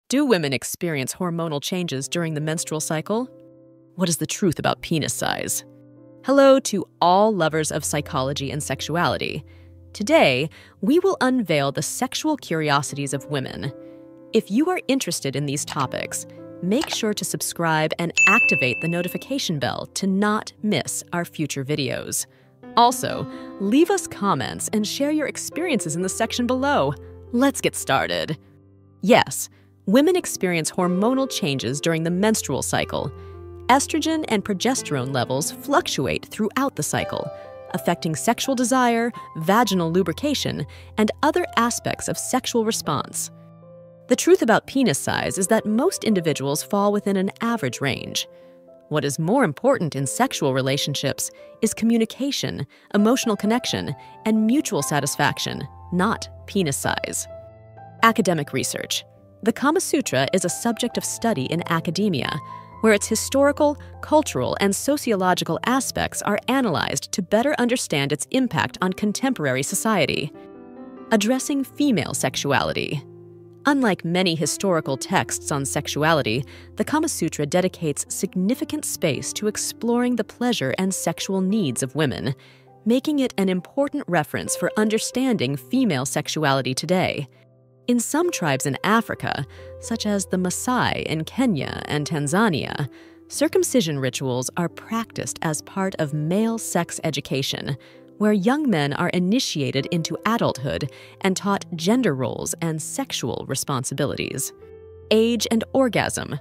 Do women experience hormonal changes during the menstrual cycle? What is the truth about penis size? Hello to all lovers of psychology and sexuality. Today, we will unveil the sexual curiosities of women. If you are interested in these topics, make sure to subscribe and activate the notification bell to not miss our future videos. Also, leave us comments and share your experiences in the section below. Let's get started. Yes, women experience hormonal changes during the menstrual cycle. Estrogen and progesterone levels fluctuate throughout the cycle, affecting sexual desire, vaginal lubrication, and other aspects of sexual response. The truth about penis size is that most individuals fall within an average range. What is more important in sexual relationships is communication, emotional connection, and mutual satisfaction, not penis size. Academic research. The Kama Sutra is a subject of study in academia, where its historical, cultural, and sociological aspects are analyzed to better understand its impact on contemporary society. Addressing female sexuality. Unlike many historical texts on sexuality, the Kama Sutra dedicates significant space to exploring the pleasure and sexual needs of women, making it an important reference for understanding female sexuality today. In some tribes in Africa, such as the Maasai in Kenya and Tanzania, circumcision rituals are practiced as part of male sex education, where young men are initiated into adulthood and taught gender roles and sexual responsibilities. Age and orgasm.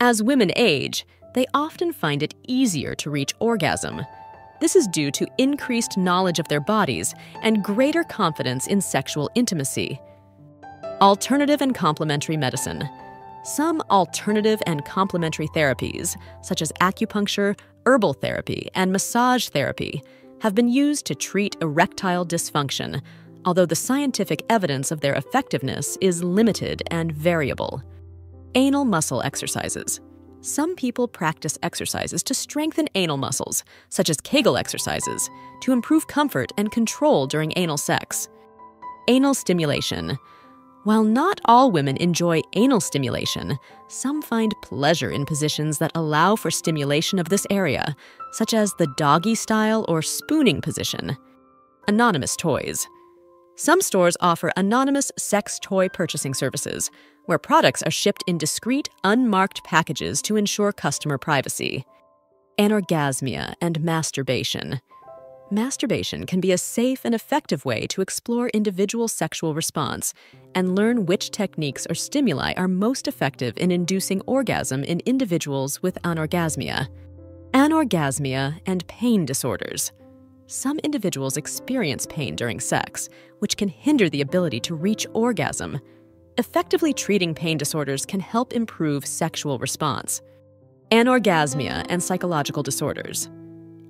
As women age, they often find it easier to reach orgasm. This is due to increased knowledge of their bodies and greater confidence in sexual intimacy. Alternative and complementary medicine. Some alternative and complementary therapies, such as acupuncture, herbal therapy, and massage therapy, have been used to treat erectile dysfunction, although the scientific evidence of their effectiveness is limited and variable. Anal muscle exercises. Some people practice exercises to strengthen anal muscles, such as Kegel exercises, to improve comfort and control during anal sex. Anal stimulation. While not all women enjoy anal stimulation, some find pleasure in positions that allow for stimulation of this area, such as the doggy style or spooning position. Anonymous toys. Some stores offer anonymous sex toy purchasing services, where products are shipped in discreet, unmarked packages to ensure customer privacy. Anorgasmia and masturbation. Masturbation can be a safe and effective way to explore individual sexual response and learn which techniques or stimuli are most effective in inducing orgasm in individuals with anorgasmia. Anorgasmia and pain disorders. Some individuals experience pain during sex, which can hinder the ability to reach orgasm. Effectively treating pain disorders can help improve sexual response. Anorgasmia and psychological disorders.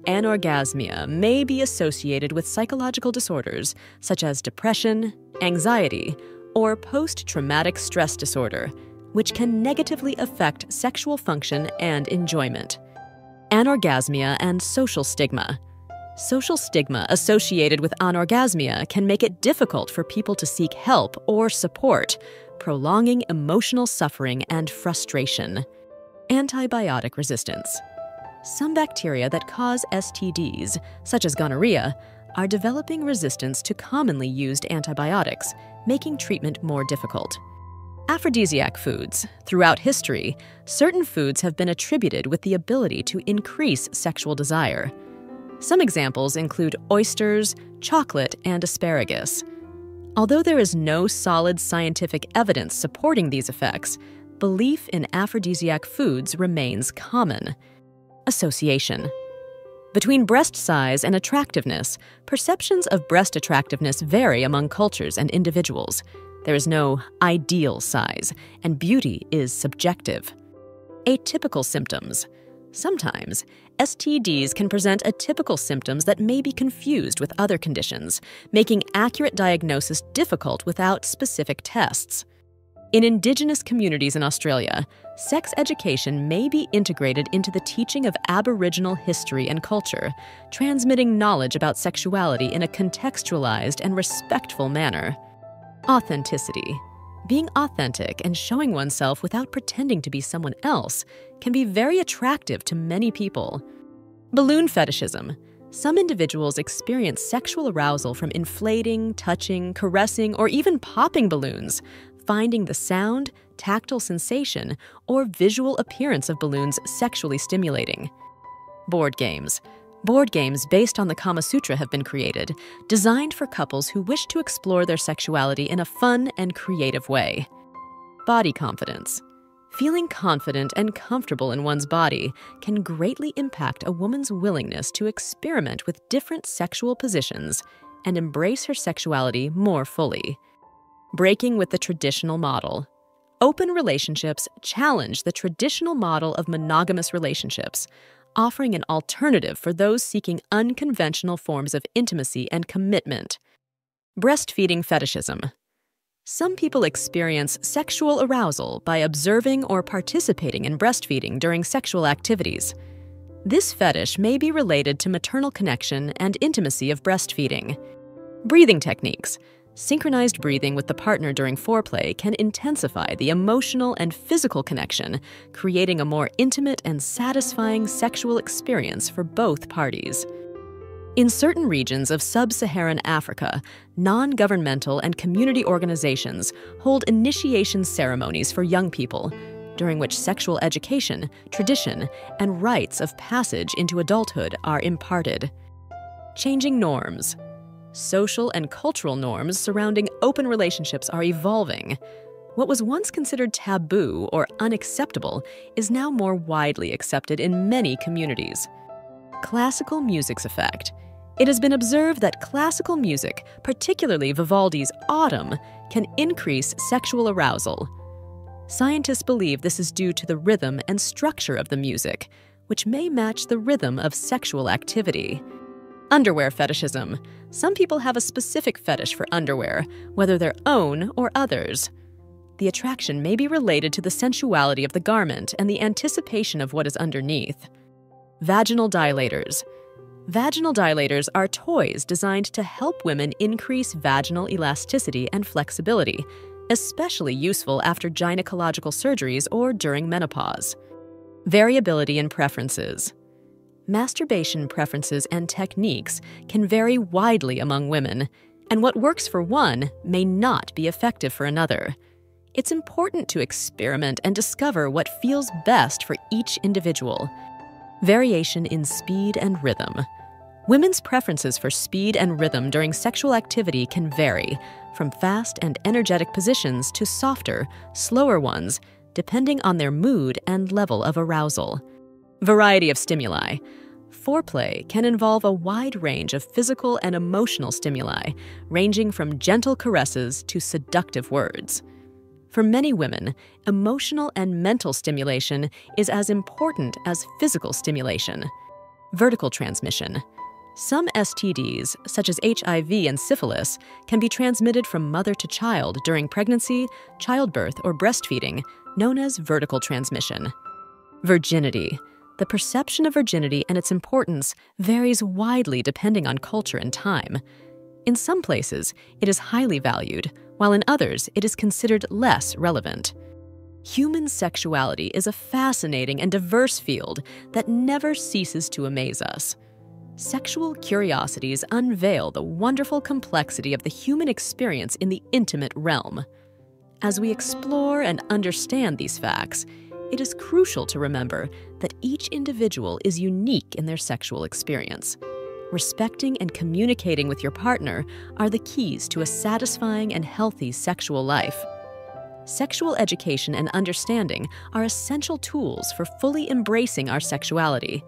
Anorgasmia may be associated with psychological disorders such as depression, anxiety, or post-traumatic stress disorder, which can negatively affect sexual function and enjoyment. Anorgasmia and social stigma. Social stigma associated with anorgasmia can make it difficult for people to seek help or support, prolonging emotional suffering and frustration. Antibiotic resistance. Some bacteria that cause STDs, such as gonorrhea, are developing resistance to commonly used antibiotics, making treatment more difficult. Aphrodisiac foods. Throughout history, certain foods have been attributed with the ability to increase sexual desire. Some examples include oysters, chocolate, and asparagus. Although there is no solid scientific evidence supporting these effects, belief in aphrodisiac foods remains common. Association. Between breast size and attractiveness, perceptions of breast attractiveness vary among cultures and individuals. There is no ideal size, and beauty is subjective. Atypical symptoms. Sometimes, STDs can present atypical symptoms that may be confused with other conditions, making accurate diagnosis difficult without specific tests. In Indigenous communities in Australia, sex education may be integrated into the teaching of Aboriginal history and culture, transmitting knowledge about sexuality in a contextualized and respectful manner. Authenticity. Being authentic and showing oneself without pretending to be someone else can be very attractive to many people. Balloon fetishism. Some individuals experience sexual arousal from inflating, touching, caressing, or even popping balloons, finding the sound, tactile sensation, or visual appearance of balloons sexually stimulating. Board games. Board games based on the Kama Sutra have been created, designed for couples who wish to explore their sexuality in a fun and creative way. Body confidence. Feeling confident and comfortable in one's body can greatly impact a woman's willingness to experiment with different sexual positions and embrace her sexuality more fully. Breaking with the traditional model. Open relationships challenge the traditional model of monogamous relationships, offering an alternative for those seeking unconventional forms of intimacy and commitment. Breastfeeding fetishism. Some people experience sexual arousal by observing or participating in breastfeeding during sexual activities. This fetish may be related to maternal connection and intimacy of breastfeeding. Breathing techniques. Synchronized breathing with the partner during foreplay can intensify the emotional and physical connection, creating a more intimate and satisfying sexual experience for both parties. In certain regions of sub-Saharan Africa, non-governmental and community organizations hold initiation ceremonies for young people, during which sexual education, tradition, and rites of passage into adulthood are imparted. Changing norms. Social and cultural norms surrounding open relationships are evolving. What was once considered taboo or unacceptable is now more widely accepted in many communities. Classical music's effect. It has been observed that classical music, particularly Vivaldi's Autumn, can increase sexual arousal. Scientists believe this is due to the rhythm and structure of the music, which may match the rhythm of sexual activity. Underwear fetishism. Some people have a specific fetish for underwear, whether their own or others. The attraction may be related to the sensuality of the garment and the anticipation of what is underneath. Vaginal dilators. Vaginal dilators are toys designed to help women increase vaginal elasticity and flexibility, especially useful after gynecological surgeries or during menopause. Variability in preferences. Masturbation preferences and techniques can vary widely among women, and what works for one may not be effective for another. It's important to experiment and discover what feels best for each individual. Variation in speed and rhythm. Women's preferences for speed and rhythm during sexual activity can vary, from fast and energetic positions to softer, slower ones, depending on their mood and level of arousal. Variety of stimuli. Foreplay can involve a wide range of physical and emotional stimuli, ranging from gentle caresses to seductive words. For many women, emotional and mental stimulation is as important as physical stimulation. Vertical transmission. Some STDs, such as HIV and syphilis, can be transmitted from mother to child during pregnancy, childbirth, or breastfeeding, known as vertical transmission. Virginity. The perception of virginity and its importance varies widely depending on culture and time. In some places, it is highly valued, while in others, it is considered less relevant. Human sexuality is a fascinating and diverse field that never ceases to amaze us. Sexual curiosities unveil the wonderful complexity of the human experience in the intimate realm. As we explore and understand these facts, it is crucial to remember that each individual is unique in their sexual experience. Respecting and communicating with your partner are the keys to a satisfying and healthy sexual life. Sexual education and understanding are essential tools for fully embracing our sexuality.